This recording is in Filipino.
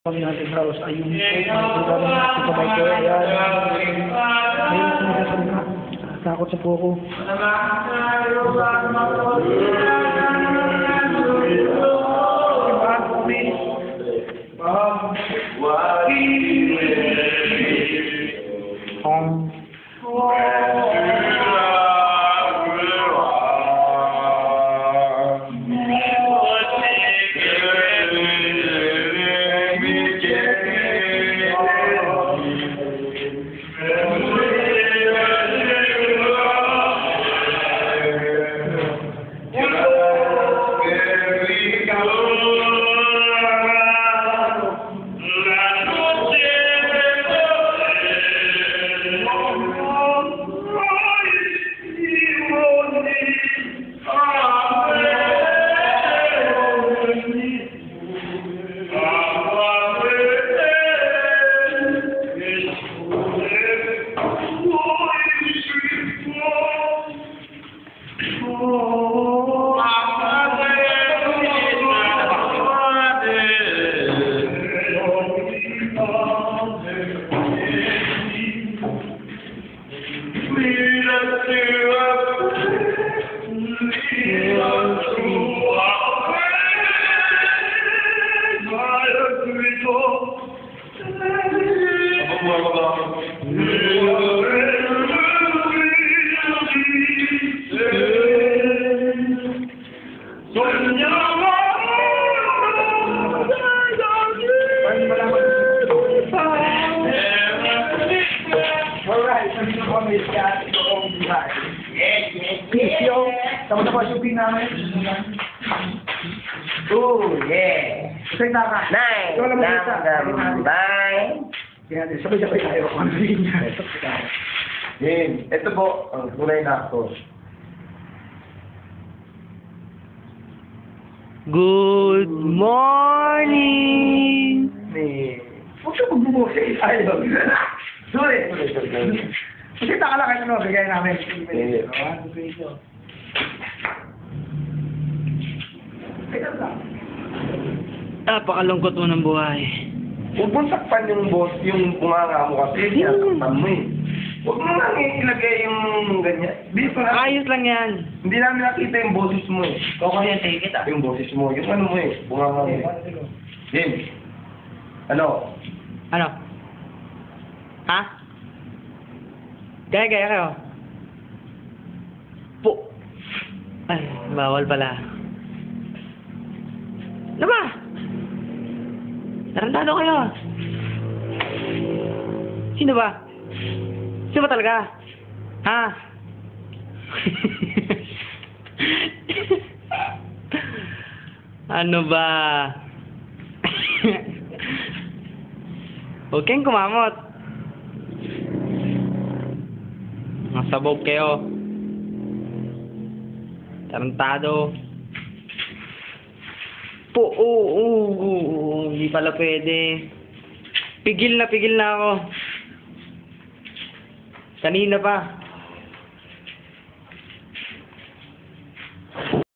Kami natin house ay yung sabay ko. Ayan. Ayun, sinasabi na. Takot sa poko. Tapos na po shopping namin. Oh, yeah. Isang taka. Nine. Nine. Sabay-sabay tayo. Yan. Ito po, ang tunay na ako. Good morning! Huwag siya magbubukay. Ayaw. Sorry. Kasi taka lang kayo bigay namin. Napakalungkot mo ng buhay. Huwag mo sakpan yung boss, yung bunganga mo kasi. Sinasaktan mo eh. Huwag mo lang ilagay yung ganyan. Ayos lang yan. Hindi namin nakita yung boses mo eh. Okay yan, take it Yung boses mo, yung ano mo eh. Bunganga mo eh. James. Ano? Ano? Ha? Gaya kayo. Ay, bawal pala. Ano ba? Tarantado kayo. Sino ba? Sino ba talaga? Ha? Ano ba? Huwag kayong kumamot. Masabog kayo. Tarantado. Hindi pala pwede. Pigil na ako. Kanina pa.